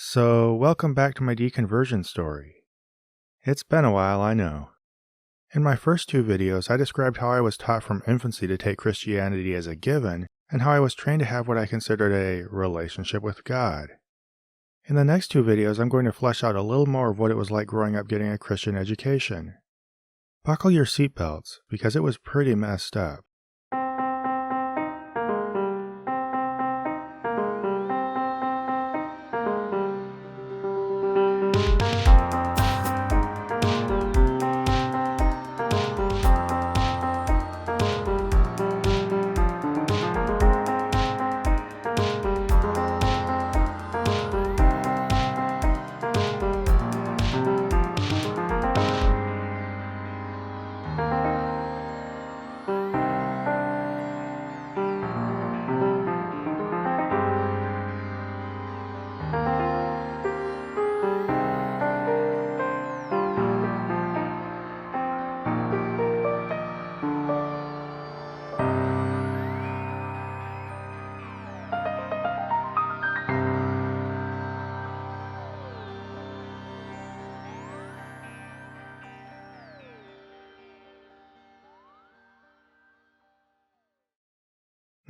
So, welcome back to my deconversion story. It's been a while, I know. In my first two videos, I described how I was taught from infancy to take Christianity as a given, and how I was trained to have what I considered a relationship with God. In the next two videos, I'm going to flesh out a little more of what it was like growing up getting a Christian education. Buckle your seatbelts, because it was pretty messed up.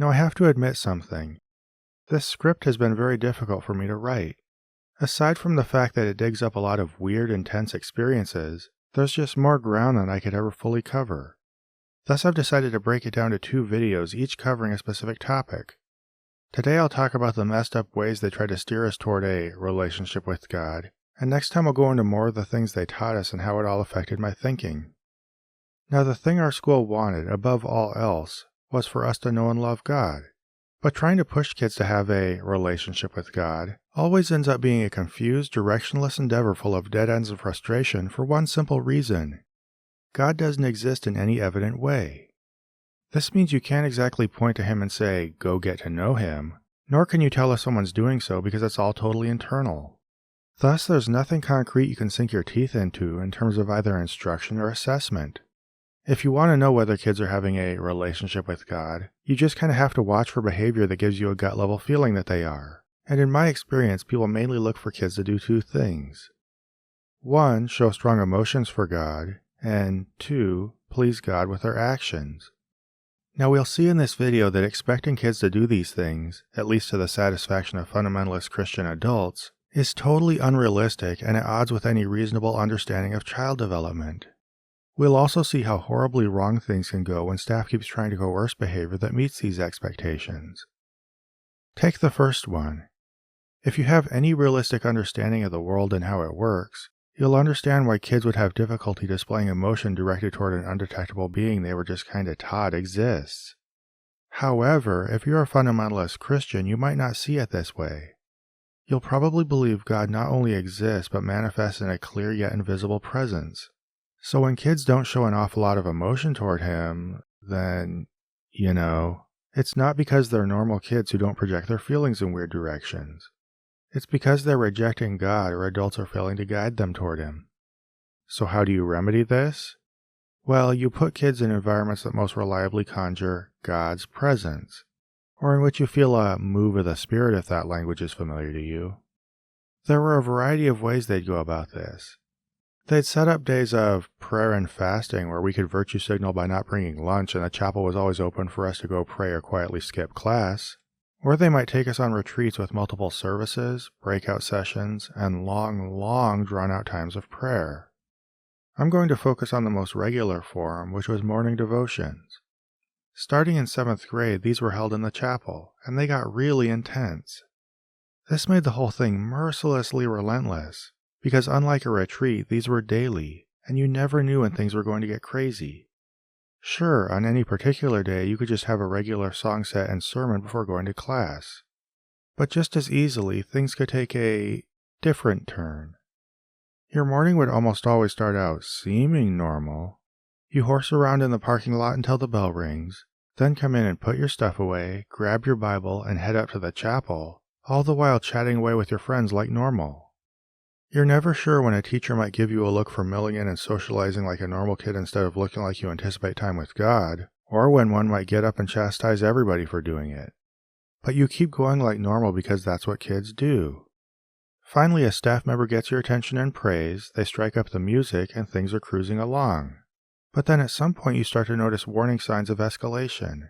Now I have to admit something. This script has been very difficult for me to write. Aside from the fact that it digs up a lot of weird, intense experiences, there's just more ground than I could ever fully cover. Thus I've decided to break it down to two videos, each covering a specific topic. Today I'll talk about the messed up ways they try to steer us toward a relationship with God, and next time I'll go into more of the things they taught us and how it all affected my thinking. Now the thing our school wanted, above all else, was for us to know and love God. But trying to push kids to have a relationship with God always ends up being a confused, directionless endeavor full of dead ends and frustration for one simple reason. God doesn't exist in any evident way. This means you can't exactly point to Him and say, go get to know Him, nor can you tell if someone's doing so because it's all totally internal. Thus, there's nothing concrete you can sink your teeth into in terms of either instruction or assessment. If you want to know whether kids are having a relationship with God, you just kind of have to watch for behavior that gives you a gut-level feeling that they are. And in my experience, people mainly look for kids to do two things. 1, show strong emotions for God, and 2, please God with their actions. Now we'll see in this video that expecting kids to do these things, at least to the satisfaction of fundamentalist Christian adults, is totally unrealistic and at odds with any reasonable understanding of child development. We'll also see how horribly wrong things can go when staff keeps trying to coerce behavior that meets these expectations. Take the first one. If you have any realistic understanding of the world and how it works, you'll understand why kids would have difficulty displaying emotion directed toward an undetectable being they were just kinda taught exists. However, if you're a fundamentalist Christian, you might not see it this way. You'll probably believe God not only exists but manifests in a clear yet invisible presence. So when kids don't show an awful lot of emotion toward Him, then, it's not because they're normal kids who don't project their feelings in weird directions. It's because they're rejecting God or adults are failing to guide them toward Him. So how do you remedy this? Well, you put kids in environments that most reliably conjure God's presence, or in which you feel a move of the Spirit if that language is familiar to you. There were a variety of ways they'd go about this. They'd set up days of prayer and fasting where we could virtue signal by not bringing lunch and the chapel was always open for us to go pray or quietly skip class. Or they might take us on retreats with multiple services, breakout sessions, and long drawn-out times of prayer. I'm going to focus on the most regular form, which was morning devotions. Starting in 7th grade, these were held in the chapel, and they got really intense. This made the whole thing mercilessly relentless. Because unlike a retreat, these were daily, and you never knew when things were going to get crazy. Sure, on any particular day, you could just have a regular song set and sermon before going to class. But just as easily, things could take a different turn. Your morning would almost always start out seeming normal. You horse around in the parking lot until the bell rings, then come in and put your stuff away, grab your Bible, and head up to the chapel, all the while chatting away with your friends like normal. You're never sure when a teacher might give you a look for milling in and socializing like a normal kid instead of looking like you anticipate time with God, or when one might get up and chastise everybody for doing it. But you keep going like normal because that's what kids do. Finally, a staff member gets your attention and praise, they strike up the music, and things are cruising along. But then at some point you start to notice warning signs of escalation.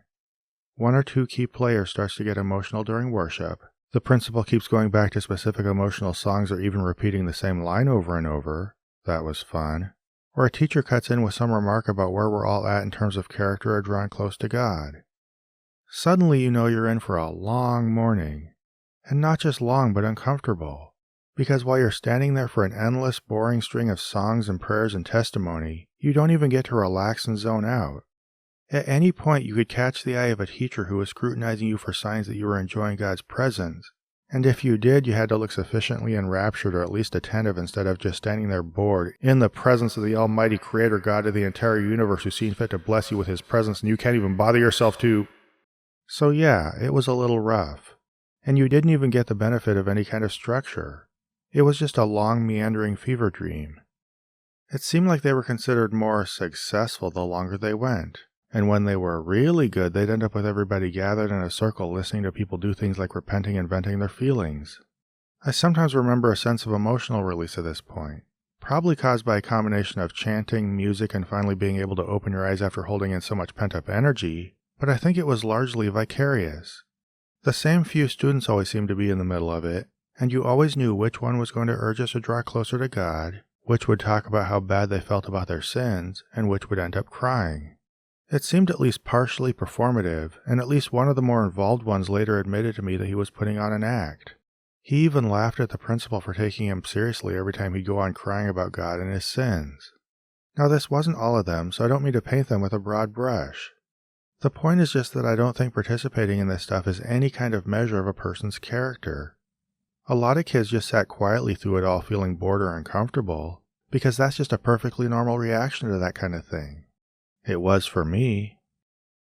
One or two key players starts to get emotional during worship. The principal keeps going back to specific emotional songs or even repeating the same line over and over. That was fun. Or a teacher cuts in with some remark about where we're all at in terms of character or drawing close to God. Suddenly you know you're in for a long morning. And not just long, but uncomfortable. Because while you're standing there for an endless, boring string of songs and prayers and testimony, you don't even get to relax and zone out. At any point, you could catch the eye of a teacher who was scrutinizing you for signs that you were enjoying God's presence, and if you did, you had to look sufficiently enraptured or at least attentive instead of just standing there bored, in the presence of the almighty creator God of the entire universe who's seen fit to bless you with his presence and you can't even bother yourself to... So yeah, it was a little rough. And you didn't even get the benefit of any kind of structure. It was just a long, meandering fever dream. It seemed like they were considered more successful the longer they went. And when they were really good, they'd end up with everybody gathered in a circle listening to people do things like repenting and venting their feelings. I sometimes remember a sense of emotional release at this point, probably caused by a combination of chanting, music, and finally being able to open your eyes after holding in so much pent-up energy, but I think it was largely vicarious. The same few students always seemed to be in the middle of it, and you always knew which one was going to urge us to draw closer to God, which would talk about how bad they felt about their sins, and which would end up crying. It seemed at least partially performative, and at least one of the more involved ones later admitted to me that he was putting on an act. He even laughed at the principal for taking him seriously every time he'd go on crying about God and his sins. Now this wasn't all of them, so I don't mean to paint them with a broad brush. The point is just that I don't think participating in this stuff is any kind of measure of a person's character. A lot of kids just sat quietly through it all feeling bored or uncomfortable, because that's just a perfectly normal reaction to that kind of thing. It was for me.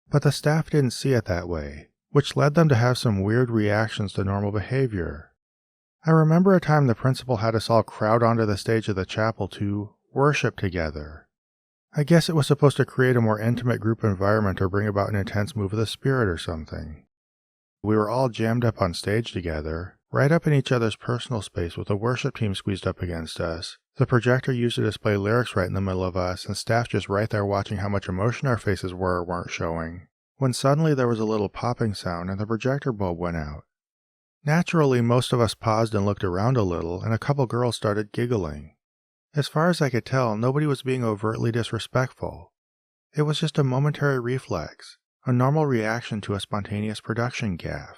But the staff didn't see it that way, which led them to have some weird reactions to normal behavior. I remember a time the principal had us all crowd onto the stage of the chapel to worship together. I guess it was supposed to create a more intimate group environment or bring about an intense move of the spirit or something. We were all jammed up on stage together, right up in each other's personal space with the worship team squeezed up against us, the projector used to display lyrics right in the middle of us, and staff just right there watching how much emotion our faces were or weren't showing, when suddenly there was a little popping sound and the projector bulb went out. Naturally, most of us paused and looked around a little, and a couple girls started giggling. As far as I could tell, nobody was being overtly disrespectful. It was just a momentary reflex, a normal reaction to a spontaneous production gaffe.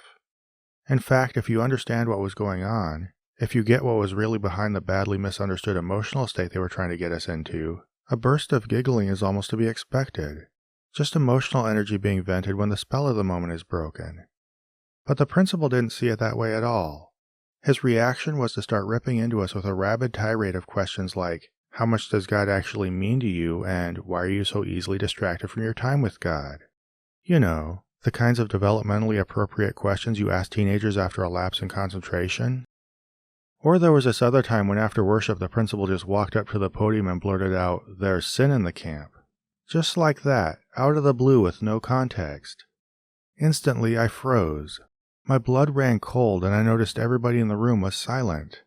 In fact, if you understand what was going on, if you get what was really behind the badly misunderstood emotional state they were trying to get us into, a burst of giggling is almost to be expected. Just emotional energy being vented when the spell of the moment is broken. But the principal didn't see it that way at all. His reaction was to start ripping into us with a rabid tirade of questions like, how much does God actually mean to you, and why are you so easily distracted from your time with God? You know, the kinds of developmentally appropriate questions you ask teenagers after a lapse in concentration. Or there was this other time when after worship the principal just walked up to the podium and blurted out, "There's sin in the camp." Just like that, out of the blue with no context. Instantly I froze. My blood ran cold and I noticed everybody in the room was silent.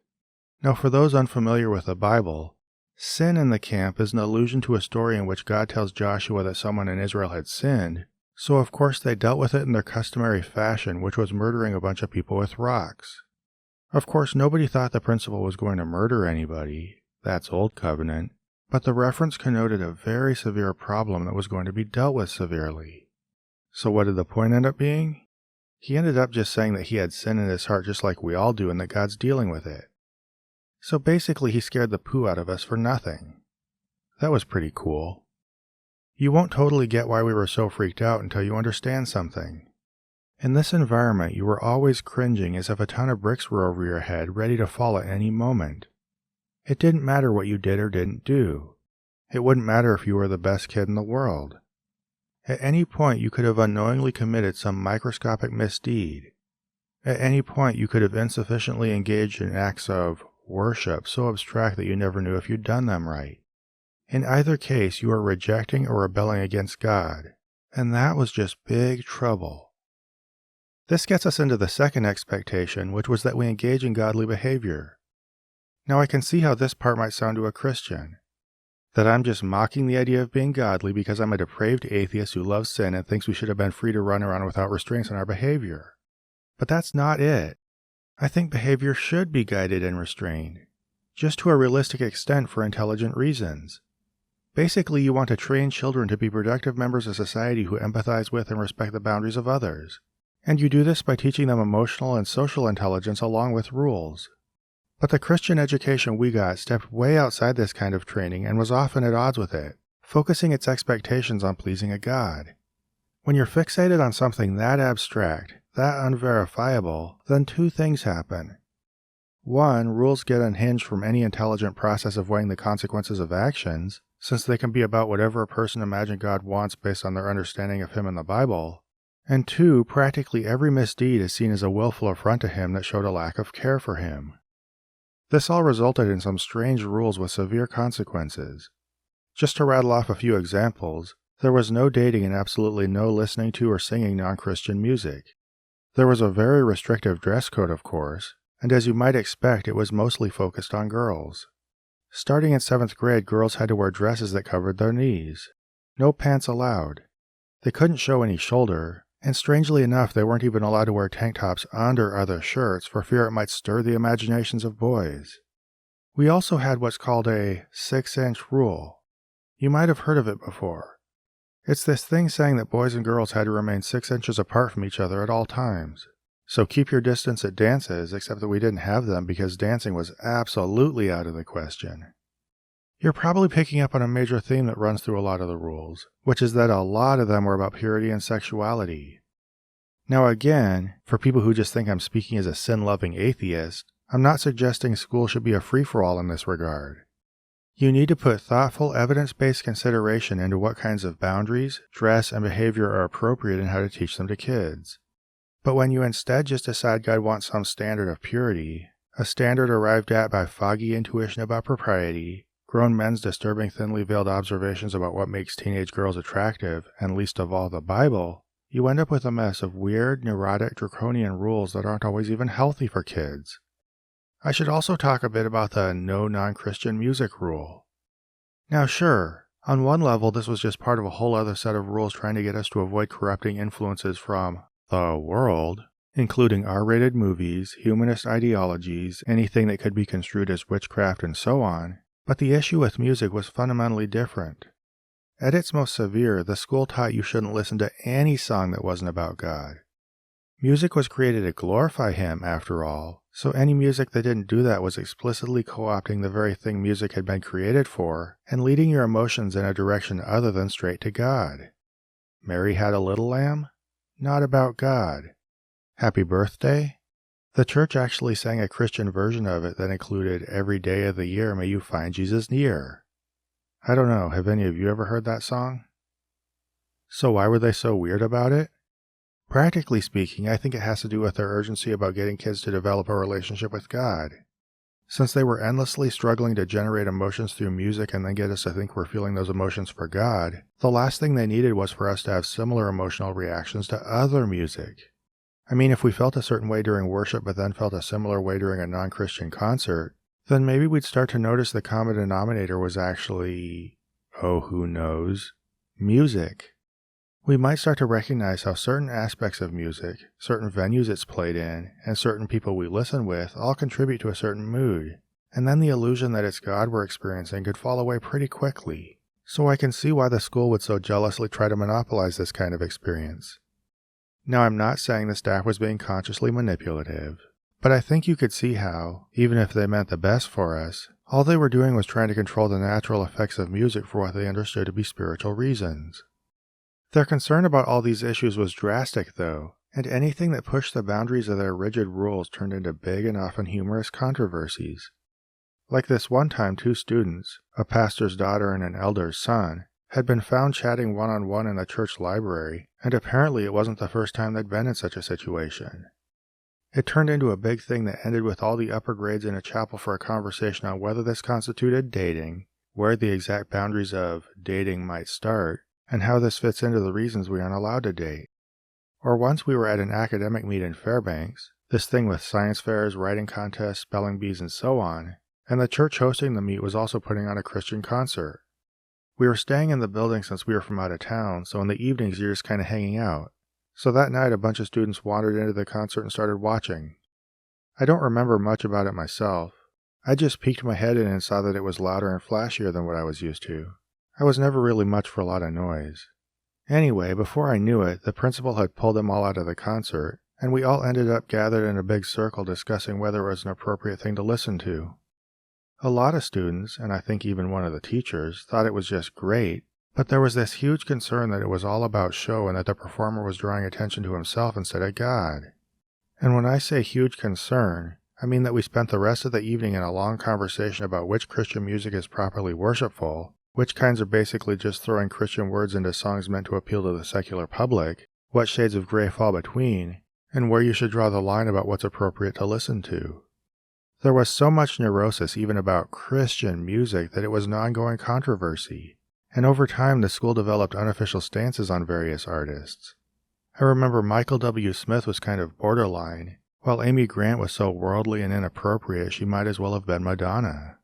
Now for those unfamiliar with the Bible, sin in the camp is an allusion to a story in which God tells Joshua that someone in Israel had sinned, so of course they dealt with it in their customary fashion, which was murdering a bunch of people with rocks. Of course nobody thought the principal was going to murder anybody, that's Old Covenant, but the reference connoted a very severe problem that was going to be dealt with severely. So what did the point end up being? He ended up just saying that he had sin in his heart just like we all do and that God's dealing with it. So basically he scared the poo out of us for nothing. That was pretty cool. You won't totally get why we were so freaked out until you understand something. In this environment, you were always cringing as if a ton of bricks were over your head, ready to fall at any moment. It didn't matter what you did or didn't do. It wouldn't matter if you were the best kid in the world. At any point, you could have unknowingly committed some microscopic misdeed. At any point, you could have insufficiently engaged in acts of worship so abstract that you never knew if you'd done them right. In either case, you were rejecting or rebelling against God, and that was just big trouble. This gets us into the second expectation, which was that we engage in godly behavior. Now I can see how this part might sound to a Christian. That I'm just mocking the idea of being godly because I'm a depraved atheist who loves sin and thinks we should have been free to run around without restraints on our behavior. But that's not it. I think behavior should be guided and restrained, just to a realistic extent for intelligent reasons. Basically, you want to train children to be productive members of society who empathize with and respect the boundaries of others. And you do this by teaching them emotional and social intelligence along with rules. But the Christian education we got stepped way outside this kind of training and was often at odds with it, focusing its expectations on pleasing a God. When you're fixated on something that abstract, that unverifiable, then two things happen. One, rules get unhinged from any intelligent process of weighing the consequences of actions, since they can be about whatever a person imagined God wants based on their understanding of Him in the Bible. And two, practically every misdeed is seen as a willful affront to Him that showed a lack of care for Him. This all resulted in some strange rules with severe consequences. Just to rattle off a few examples, there was no dating and absolutely no listening to or singing non-Christian music. There was a very restrictive dress code, of course, and as you might expect, it was mostly focused on girls. Starting in 7th grade, girls had to wear dresses that covered their knees. No pants allowed. They couldn't show any shoulder, and strangely enough, they weren't even allowed to wear tank tops under other shirts for fear it might stir the imaginations of boys. We also had what's called a 6-inch rule. You might have heard of it before. It's this thing saying that boys and girls had to remain 6 inches apart from each other at all times. So keep your distance at dances, except that we didn't have them because dancing was absolutely out of the question. You're probably picking up on a major theme that runs through a lot of the rules, which is that a lot of them were about purity and sexuality. Now again, for people who just think I'm speaking as a sin-loving atheist, I'm not suggesting school should be a free-for-all in this regard. You need to put thoughtful, evidence-based consideration into what kinds of boundaries, dress, and behavior are appropriate and how to teach them to kids. But when you instead just decide God wants some standard of purity, a standard arrived at by foggy intuition about propriety, grown men's disturbing thinly veiled observations about what makes teenage girls attractive, and least of all the Bible, you end up with a mess of weird, neurotic, draconian rules that aren't always even healthy for kids. I should also talk a bit about the no non-Christian music rule. Now sure, on one level this was just part of a whole other set of rules trying to get us to avoid corrupting influences from the world, including R-rated movies, humanist ideologies, anything that could be construed as witchcraft and so on, but the issue with music was fundamentally different. At its most severe, the school taught you shouldn't listen to any song that wasn't about God. Music was created to glorify Him, after all, so any music that didn't do that was explicitly co-opting the very thing music had been created for and leading your emotions in a direction other than straight to God. Mary Had a Little Lamb? Not about God. Happy Birthday? The church actually sang a Christian version of it that included Every Day of the Year May You Find Jesus Near. I don't know, have any of you ever heard that song? So why were they so weird about it? Practically speaking, I think it has to do with their urgency about getting kids to develop a relationship with God. Since they were endlessly struggling to generate emotions through music and then get us to think we're feeling those emotions for God, the last thing they needed was for us to have similar emotional reactions to other music. I mean, if we felt a certain way during worship but then felt a similar way during a non-Christian concert, then maybe we'd start to notice the common denominator was actually, oh who knows, music. We might start to recognize how certain aspects of music, certain venues it's played in, and certain people we listen with all contribute to a certain mood, and then the illusion that it's God we're experiencing could fall away pretty quickly. So I can see why the school would so jealously try to monopolize this kind of experience. Now I'm not saying the staff was being consciously manipulative, but I think you could see how, even if they meant the best for us, all they were doing was trying to control the natural effects of music for what they understood to be spiritual reasons. Their concern about all these issues was drastic, though, and anything that pushed the boundaries of their rigid rules turned into big and often humorous controversies. Like this one time, 2 students, a pastor's daughter and an elder's son, had been found chatting one-on-one in the church library, and apparently it wasn't the first time they'd been in such a situation. It turned into a big thing that ended with all the upper grades in a chapel for a conversation on whether this constituted dating, where the exact boundaries of dating might start, and how this fits into the reasons we aren't allowed to date. Or once we were at an academic meet in Fairbanks, this thing with science fairs, writing contests, spelling bees, and so on, and the church hosting the meet was also putting on a Christian concert. We were staying in the building since we were from out of town, so in the evenings you're just kind of hanging out. So that night a bunch of students wandered into the concert and started watching. I don't remember much about it myself. I just peeked my head in and saw that it was louder and flashier than what I was used to. I was never really much for a lot of noise. Anyway, before I knew it, the principal had pulled them all out of the concert, and we all ended up gathered in a big circle discussing whether it was an appropriate thing to listen to. A lot of students, and I think even one of the teachers, thought it was just great, but there was this huge concern that it was all about show and that the performer was drawing attention to himself instead of God. And when I say huge concern, I mean that we spent the rest of the evening in a long conversation about which Christian music is properly worshipful, which kinds are basically just throwing Christian words into songs meant to appeal to the secular public, what shades of gray fall between, and where you should draw the line about what's appropriate to listen to. There was so much neurosis even about Christian music that it was an ongoing controversy, and over time the school developed unofficial stances on various artists. I remember Michael W. Smith was kind of borderline, while Amy Grant was so worldly and inappropriate she might as well have been Madonna.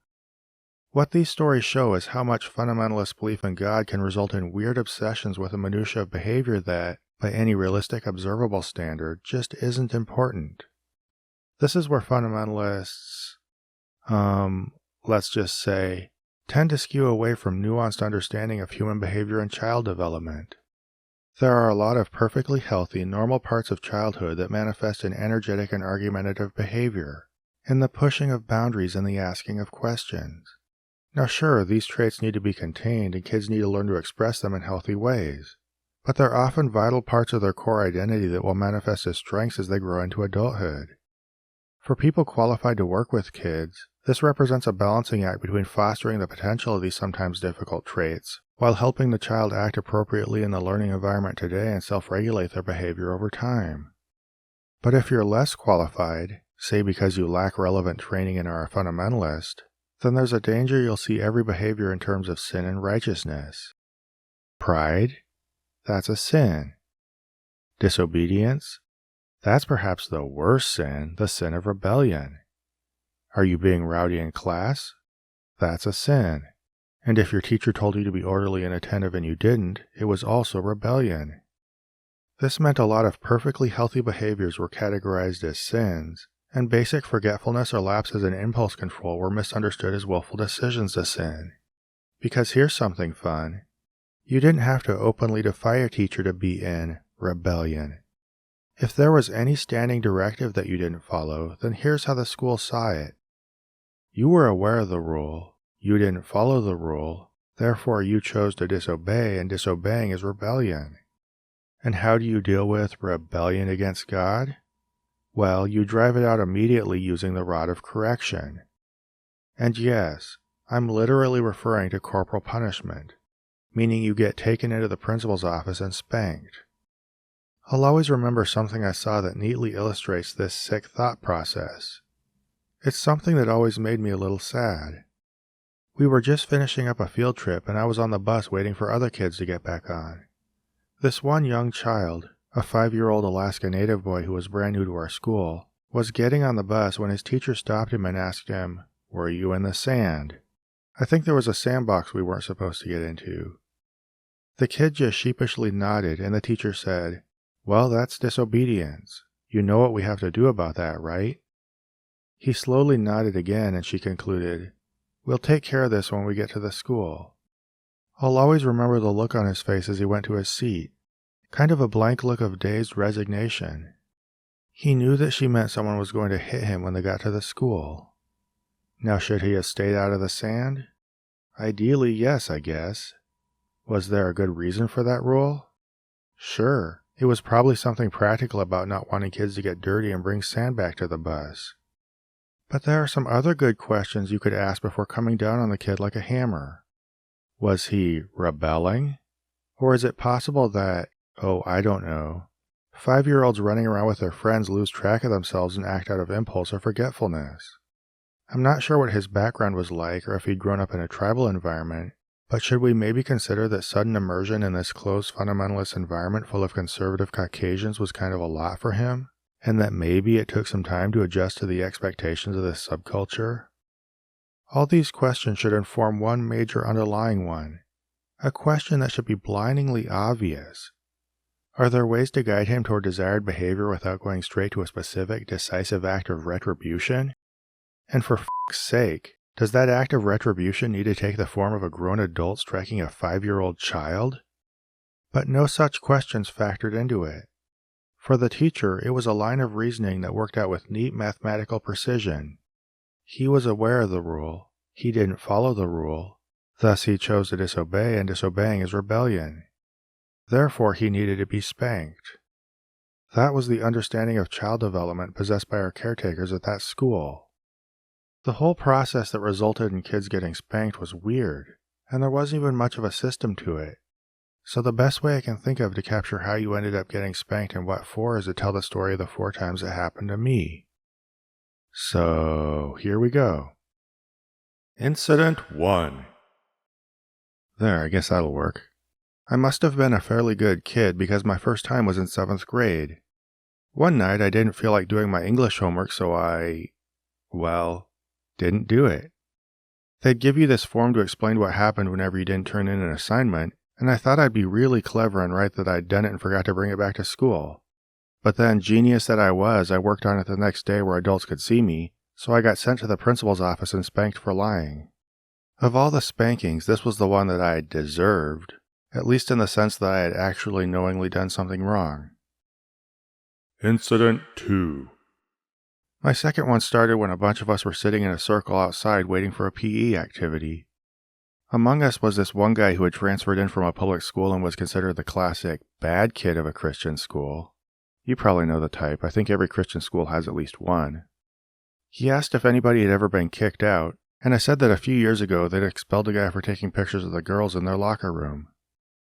What these stories show is how much fundamentalist belief in God can result in weird obsessions with a minutia of behavior that, by any realistic observable standard, just isn't important. This is where fundamentalists, let's just say, tend to skew away from nuanced understanding of human behavior and child development. There are a lot of perfectly healthy, normal parts of childhood that manifest in energetic and argumentative behavior, in the pushing of boundaries and the asking of questions. Now sure, these traits need to be contained and kids need to learn to express them in healthy ways, but they're often vital parts of their core identity that will manifest as strengths as they grow into adulthood. For people qualified to work with kids, this represents a balancing act between fostering the potential of these sometimes difficult traits, while helping the child act appropriately in the learning environment today and self-regulate their behavior over time. But if you're less qualified, say because you lack relevant training and are a fundamentalist, then there's a danger you'll see every behavior in terms of sin and righteousness. Pride? That's a sin. Disobedience? That's perhaps the worst sin, the sin of rebellion. Are you being rowdy in class? That's a sin. And if your teacher told you to be orderly and attentive and you didn't, it was also rebellion. This meant a lot of perfectly healthy behaviors were categorized as sins, and basic forgetfulness or lapses in impulse control were misunderstood as willful decisions to sin. Because here's something fun. You didn't have to openly defy your teacher to be in rebellion. If there was any standing directive that you didn't follow, then here's how the school saw it. You were aware of the rule, you didn't follow the rule, therefore you chose to disobey, and disobeying is rebellion. And how do you deal with rebellion against God? Well, you drive it out immediately using the rod of correction. And yes, I'm literally referring to corporal punishment, meaning you get taken into the principal's office and spanked. I'll always remember something I saw that neatly illustrates this sick thought process. It's something that always made me a little sad. We were just finishing up a field trip and I was on the bus waiting for other kids to get back on. This one young child, a 5-year-old Alaska Native boy who was brand new to our school, was getting on the bus when his teacher stopped him and asked him, "Were you in the sand?" I think there was a sandbox we weren't supposed to get into. The kid just sheepishly nodded and the teacher said, "Well, that's disobedience. You know what we have to do about that, right?" He slowly nodded again and she concluded, "We'll take care of this when we get to the school." I'll always remember the look on his face as he went to his seat, kind of a blank look of dazed resignation. He knew that she meant someone was going to hit him when they got to the school. Now should he have stayed out of the sand? Ideally, yes, I guess. Was there a good reason for that rule? Sure. It was probably something practical about not wanting kids to get dirty and bring sand back to the bus. But there are some other good questions you could ask before coming down on the kid like a hammer. Was he rebelling? Or is it possible that, I don't know, 5-year-olds running around with their friends lose track of themselves and act out of impulse or forgetfulness? I'm not sure what his background was like or if he'd grown up in a tribal environment, but should we maybe consider that sudden immersion in this closed fundamentalist environment full of conservative Caucasians was kind of a lot for him, and that maybe it took some time to adjust to the expectations of this subculture? All these questions should inform one major underlying one, a question that should be blindingly obvious. Are there ways to guide him toward desired behavior without going straight to a specific, decisive act of retribution? And for f***'s sake, does that act of retribution need to take the form of a grown adult striking a 5-year-old child? But no such questions factored into it. For the teacher, it was a line of reasoning that worked out with neat mathematical precision. He was aware of the rule. He didn't follow the rule. Thus he chose to disobey, and disobeying is rebellion. Therefore he needed to be spanked. That was the understanding of child development possessed by our caretakers at that school. The whole process that resulted in kids getting spanked was weird, and there wasn't even much of a system to it. So the best way I can think of to capture how you ended up getting spanked and what for is to tell the story of the 4 times it happened to me. So, here we go. Incident 1. There, I guess that'll work. I must have been a fairly good kid because my first time was in 7th grade. One night I didn't feel like doing my English homework, so I didn't do it. They'd give you this form to explain what happened whenever you didn't turn in an assignment, and I thought I'd be really clever and write that I'd done it and forgot to bring it back to school. But then, genius that I was, I worked on it the next day where adults could see me, so I got sent to the principal's office and spanked for lying. Of all the spankings, this was the one that I deserved, at least in the sense that I had actually knowingly done something wrong. Incident 2. My second one started when a bunch of us were sitting in a circle outside waiting for a PE activity. Among us was this one guy who had transferred in from a public school and was considered the classic bad kid of a Christian school. You probably know the type. I think every Christian school has at least one. He asked if anybody had ever been kicked out, and I said that a few years ago they'd expelled a guy for taking pictures of the girls in their locker room.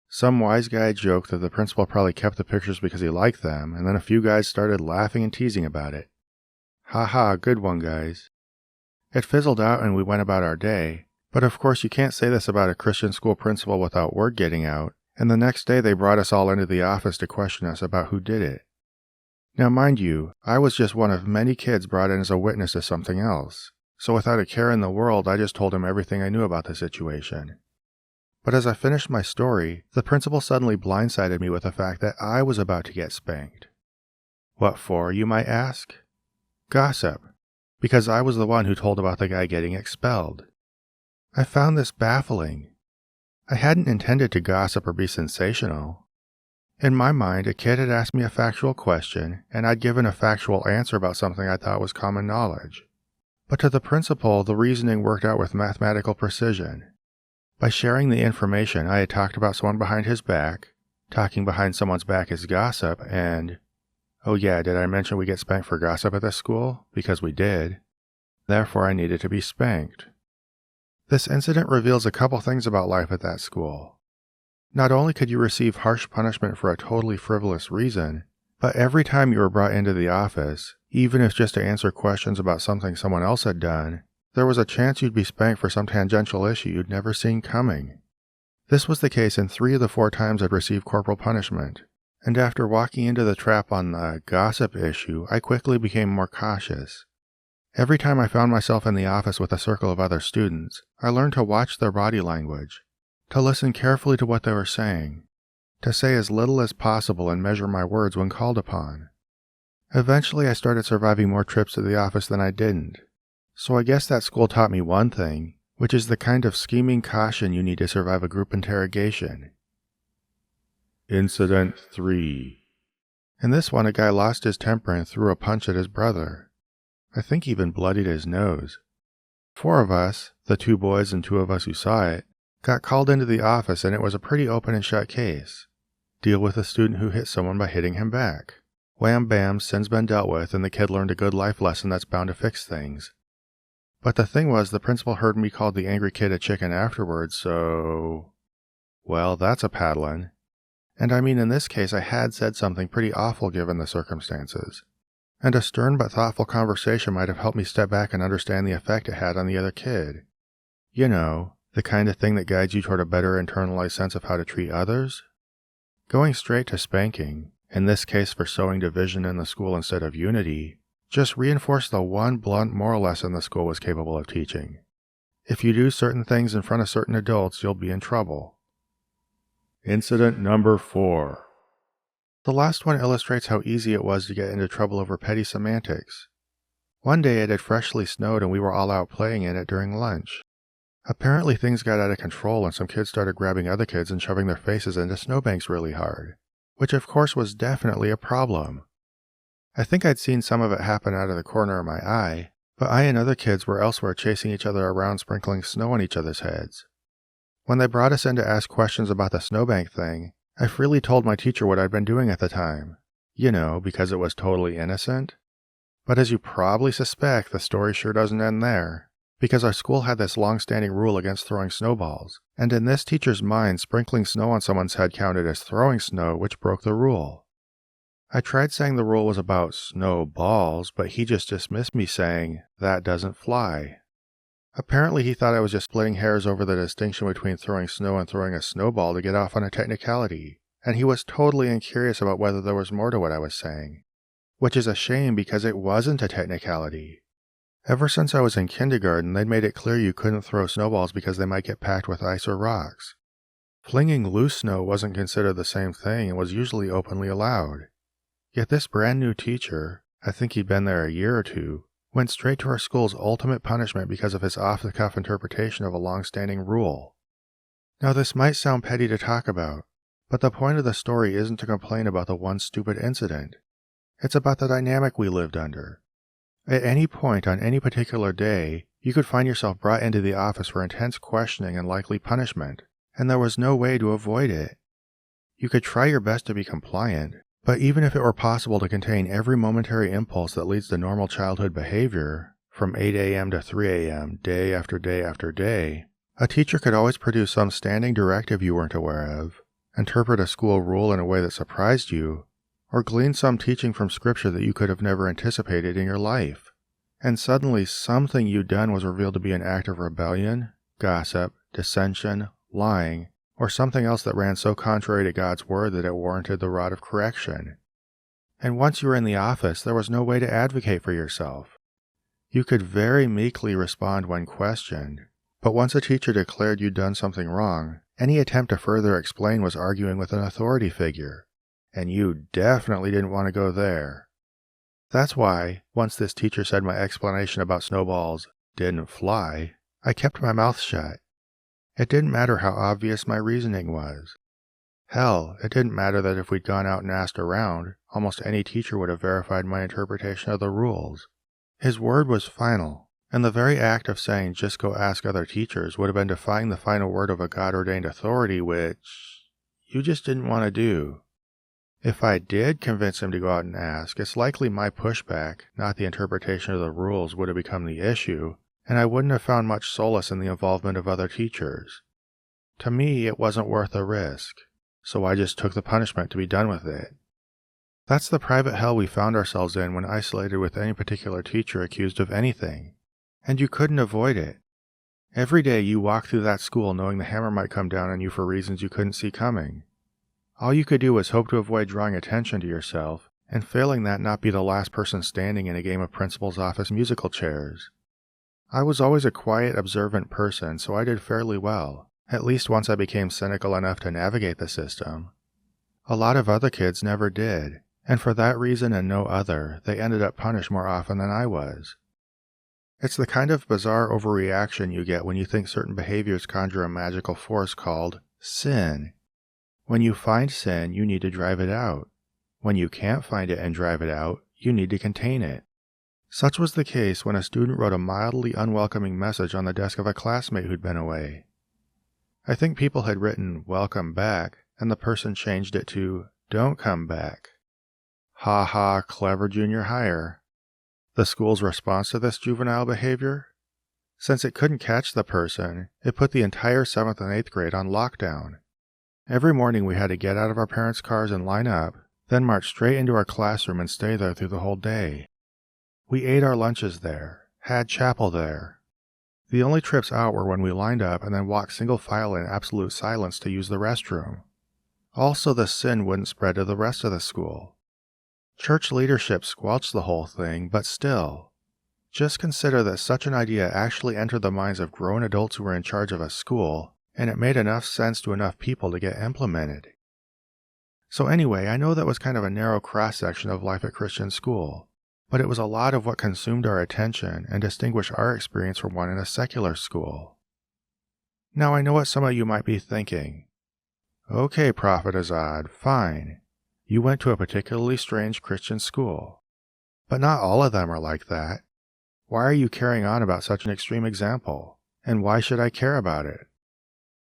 Some wise guy joked that the principal probably kept the pictures because he liked them, and then a few guys started laughing and teasing about it. Ha ha, good one, guys. It fizzled out and we went about our day, but of course you can't say this about a Christian school principal without word getting out, and the next day they brought us all into the office to question us about who did it. Now mind you, I was just one of many kids brought in as a witness to something else, so without a care in the world I just told him everything I knew about the situation. But as I finished my story, the principal suddenly blindsided me with the fact that I was about to get spanked. What for, you might ask? Gossip, because I was the one who told about the guy getting expelled. I found this baffling. I hadn't intended to gossip or be sensational. In my mind, a kid had asked me a factual question, and I'd given a factual answer about something I thought was common knowledge. But to the principal, the reasoning worked out with mathematical precision. By sharing the information, I had talked about someone behind his back, talking behind someone's back is gossip, and, oh yeah, did I mention we get spanked for gossip at this school? Because we did. Therefore, I needed to be spanked. This incident reveals a couple things about life at that school. Not only could you receive harsh punishment for a totally frivolous reason, but every time you were brought into the office, even if just to answer questions about something someone else had done, there was a chance you'd be spanked for some tangential issue you'd never seen coming. This was the case in 3 of the 4 times I'd received corporal punishment, and after walking into the trap on the gossip issue, I quickly became more cautious. Every time I found myself in the office with a circle of other students, I learned to watch their body language, to listen carefully to what they were saying, to say as little as possible and measure my words when called upon. Eventually I started surviving more trips to the office than I didn't. So I guess that school taught me one thing, which is the kind of scheming caution you need to survive a group interrogation. Incident 3. In this one, a guy lost his temper and threw a punch at his brother. I think he even bloodied his nose. 4 of us, the 2 boys and 2 of us who saw it, got called into the office and it was a pretty open and shut case. Deal with a student who hit someone by hitting him back. Wham bam, sin's been dealt with and the kid learned a good life lesson that's bound to fix things. But the thing was, the principal heard me call the angry kid a chicken afterwards, so... well, that's a paddlin'. And I mean, in this case, I had said something pretty awful given the circumstances. And a stern but thoughtful conversation might have helped me step back and understand the effect it had on the other kid. You know, the kind of thing that guides you toward a better internalized sense of how to treat others. Going straight to spanking, in this case for sowing division in the school instead of unity, just reinforced the one blunt moral lesson the school was capable of teaching. If you do certain things in front of certain adults, you'll be in trouble. Incident number 4. The last one illustrates how easy it was to get into trouble over petty semantics. One day it had freshly snowed and we were all out playing in it during lunch. Apparently things got out of control and some kids started grabbing other kids and shoving their faces into snowbanks really hard, which of course was definitely a problem. I think I'd seen some of it happen out of the corner of my eye, but I and other kids were elsewhere chasing each other around sprinkling snow on each other's heads. When they brought us in to ask questions about the snowbank thing, I freely told my teacher what I'd been doing at the time. Because it was totally innocent. But as you probably suspect, the story sure doesn't end there. Because our school had this long-standing rule against throwing snowballs, and in this teacher's mind, sprinkling snow on someone's head counted as throwing snow, which broke the rule. I tried saying the rule was about snowballs, but he just dismissed me saying, "That doesn't fly." Apparently he thought I was just splitting hairs over the distinction between throwing snow and throwing a snowball to get off on a technicality, and he was totally incurious about whether there was more to what I was saying. Which is a shame because it wasn't a technicality. Ever since I was in kindergarten, they'd made it clear you couldn't throw snowballs because they might get packed with ice or rocks. Flinging loose snow wasn't considered the same thing and was usually openly allowed. Yet this brand new teacher, I think he'd been there a year or two, went straight to our school's ultimate punishment because of his off-the-cuff interpretation of a long-standing rule. Now this might sound petty to talk about, but the point of the story isn't to complain about the one stupid incident. It's about the dynamic we lived under. At any point on any particular day, you could find yourself brought into the office for intense questioning and likely punishment, and there was no way to avoid it. You could try your best to be compliant, but even if it were possible to contain every momentary impulse that leads to normal childhood behavior, from 8 a.m. to 3 a.m., day after day after day, a teacher could always produce some standing directive you weren't aware of, interpret a school rule in a way that surprised you, or glean some teaching from scripture that you could have never anticipated in your life. And suddenly something you'd done was revealed to be an act of rebellion, gossip, dissension, lying, or something else that ran so contrary to God's word that it warranted the rod of correction. And once you were in the office, there was no way to advocate for yourself. You could very meekly respond when questioned, but once a teacher declared you'd done something wrong, any attempt to further explain was arguing with an authority figure, and you definitely didn't want to go there. That's why, once this teacher said my explanation about snowballs didn't fly, I kept my mouth shut. It didn't matter how obvious my reasoning was. Hell, it didn't matter that if we'd gone out and asked around, almost any teacher would have verified my interpretation of the rules. His word was final, and the very act of saying just go ask other teachers would have been defying the final word of a God-ordained authority, which you just didn't want to do. If I did convince him to go out and ask, it's likely my pushback, not the interpretation of the rules, would have become the issue, and I wouldn't have found much solace in the involvement of other teachers. To me, it wasn't worth the risk, so I just took the punishment to be done with it. That's the private hell we found ourselves in when isolated with any particular teacher accused of anything, and you couldn't avoid it. Every day you walked through that school knowing the hammer might come down on you for reasons you couldn't see coming. All you could do was hope to avoid drawing attention to yourself, and failing that not be the last person standing in a game of principal's office musical chairs. I was always a quiet, observant person, so I did fairly well, at least once I became cynical enough to navigate the system. A lot of other kids never did, and for that reason and no other, they ended up punished more often than I was. It's the kind of bizarre overreaction you get when you think certain behaviors conjure a magical force called sin. When you find sin, you need to drive it out. When you can't find it and drive it out, you need to contain it. Such was the case when a student wrote a mildly unwelcoming message on the desk of a classmate who'd been away. I think people had written, "Welcome back," and the person changed it to, "Don't come back." Ha ha, clever junior hire. The school's response to this juvenile behavior? Since it couldn't catch the person, it put the entire 7th and 8th grade on lockdown. Every morning we had to get out of our parents' cars and line up, then march straight into our classroom and stay there through the whole day. We ate our lunches there, had chapel there. The only trips out were when we lined up and then walked single file in absolute silence to use the restroom. Also, the sin wouldn't spread to the rest of the school. Church leadership squelched the whole thing, but still. Just consider that such an idea actually entered the minds of grown adults who were in charge of a school, and it made enough sense to enough people to get implemented. So anyway, I know that was kind of a narrow cross-section of life at Christian school, but it was a lot of what consumed our attention and distinguished our experience from one in a secular school. Now I know what some of you might be thinking. Okay, Prophet Azad, fine. You went to a particularly strange Christian school. But not all of them are like that. Why are you carrying on about such an extreme example? And why should I care about it?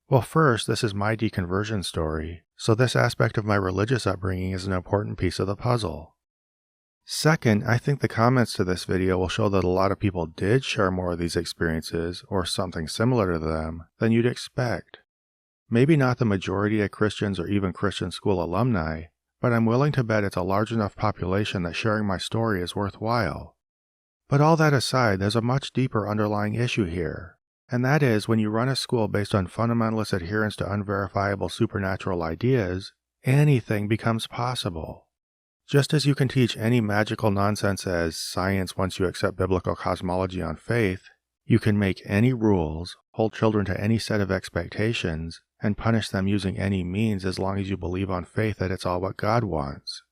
Well, first, this is my deconversion story, so this aspect of my religious upbringing is an important piece of the puzzle. Second, I think the comments to this video will show that a lot of people did share more of these experiences, or something similar to them, than you'd expect. Maybe not the majority of Christians or even Christian school alumni, but I'm willing to bet it's a large enough population that sharing my story is worthwhile. But all that aside, there's a much deeper underlying issue here, and that is when you run a school based on fundamentalist adherence to unverifiable supernatural ideas, anything becomes possible. Just as you can teach any magical nonsense as science once you accept biblical cosmology on faith, you can make any rules, hold children to any set of expectations, and punish them using any means as long as you believe on faith that it's all what God wants.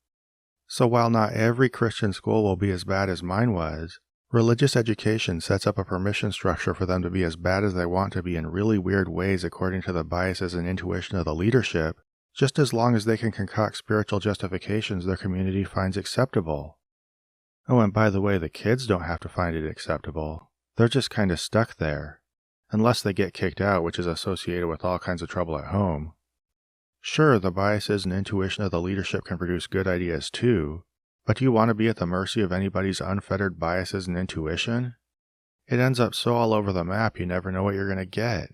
So while not every Christian school will be as bad as mine was, religious education sets up a permission structure for them to be as bad as they want to be in really weird ways according to the biases and intuition of the leadership, just as long as they can concoct spiritual justifications their community finds acceptable. Oh, and by the way, the kids don't have to find it acceptable. They're just kind of stuck there. Unless they get kicked out, which is associated with all kinds of trouble at home. Sure, the biases and intuition of the leadership can produce good ideas too, but do you want to be at the mercy of anybody's unfettered biases and intuition? It ends up so all over the map you never know what you're going to get.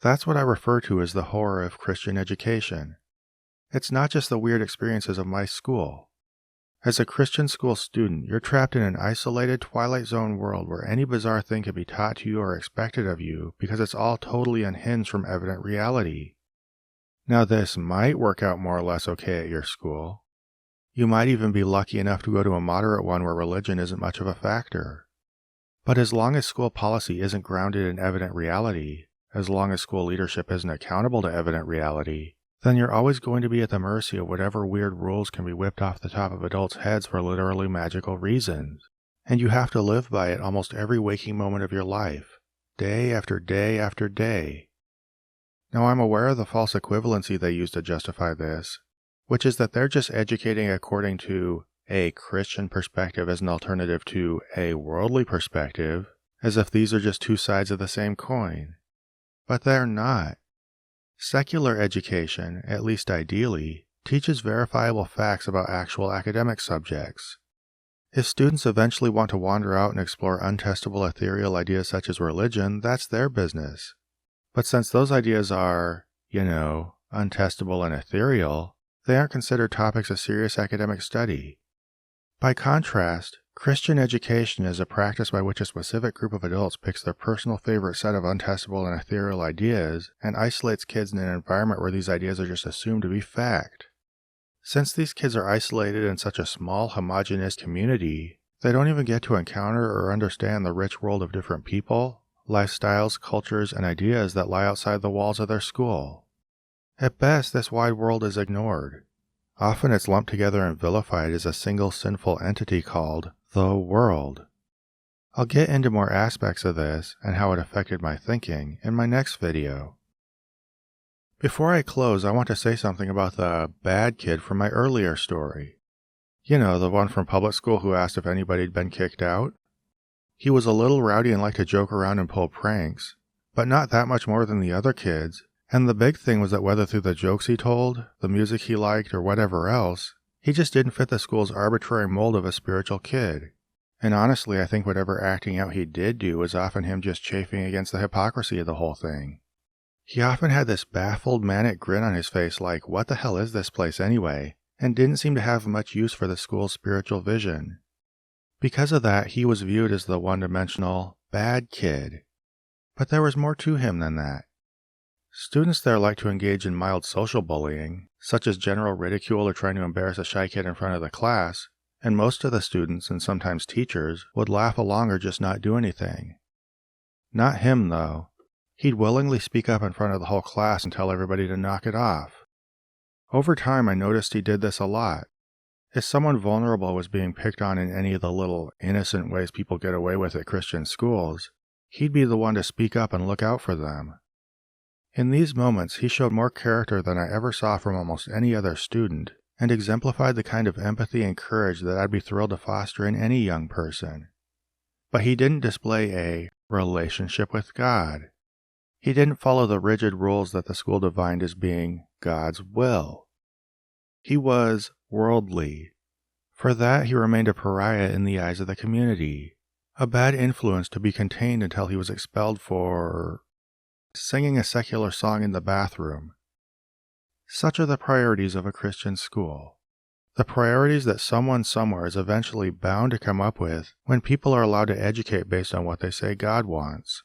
That's what I refer to as the horror of Christian education. It's not just the weird experiences of my school. As a Christian school student, you're trapped in an isolated Twilight Zone world where any bizarre thing can be taught to you or expected of you because it's all totally unhinged from evident reality. Now this might work out more or less okay at your school. You might even be lucky enough to go to a moderate one where religion isn't much of a factor. But as long as school policy isn't grounded in evident reality, as long as school leadership isn't accountable to evident reality, then you're always going to be at the mercy of whatever weird rules can be whipped off the top of adults' heads for literally magical reasons. And you have to live by it almost every waking moment of your life, day after day after day. Now I'm aware of the false equivalency they use to justify this, which is that they're just educating according to a Christian perspective as an alternative to a worldly perspective, as if these are just two sides of the same coin. But they're not. Secular education, at least ideally, teaches verifiable facts about actual academic subjects. If students eventually want to wander out and explore untestable ethereal ideas such as religion, that's their business. But since those ideas are, untestable and ethereal, they aren't considered topics of serious academic study. By contrast, Christian education is a practice by which a specific group of adults picks their personal favorite set of untestable and ethereal ideas and isolates kids in an environment where these ideas are just assumed to be fact. Since these kids are isolated in such a small, homogeneous community, they don't even get to encounter or understand the rich world of different people, lifestyles, cultures, and ideas that lie outside the walls of their school. At best, this wide world is ignored. Often it's lumped together and vilified as a single sinful entity called the world. I'll get into more aspects of this and how it affected my thinking in my next video. Before I close, I want to say something about the bad kid from my earlier story. The one from public school who asked if anybody had been kicked out. He was a little rowdy and liked to joke around and pull pranks, but not that much more than the other kids. And the big thing was that whether through the jokes he told, the music he liked, or whatever else, he just didn't fit the school's arbitrary mold of a spiritual kid. And honestly, I think whatever acting out he did do was often him just chafing against the hypocrisy of the whole thing. He often had this baffled, manic grin on his face like, what the hell is this place anyway? And didn't seem to have much use for the school's spiritual vision. Because of that, he was viewed as the one-dimensional, bad kid. But there was more to him than that. Students there like to engage in mild social bullying, such as general ridicule or trying to embarrass a shy kid in front of the class, and most of the students and sometimes teachers would laugh along or just not do anything. Not him, though. He'd willingly speak up in front of the whole class and tell everybody to knock it off. Over time, I noticed he did this a lot. If someone vulnerable was being picked on in any of the little innocent ways people get away with at Christian schools, he'd be the one to speak up and look out for them. In these moments, he showed more character than I ever saw from almost any other student, and exemplified the kind of empathy and courage that I'd be thrilled to foster in any young person. But he didn't display a relationship with God. He didn't follow the rigid rules that the school defined as being God's will. He was worldly. For that, he remained a pariah in the eyes of the community, a bad influence to be contained until he was expelled for singing a secular song in the bathroom. Such are the priorities of a Christian school. The priorities that someone somewhere is eventually bound to come up with when people are allowed to educate based on what they say God wants.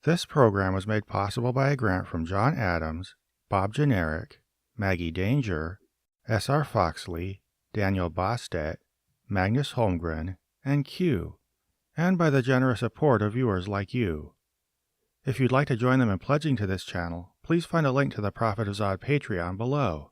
This program was made possible by a grant from John Adams, Bob Generic, Maggie Danger, S.R. Foxley, Daniel Bostedt, Magnus Holmgren, and Q, and by the generous support of viewers like you. If you'd like to join them in pledging to this channel, please find a link to the Prophet of Zod Patreon below.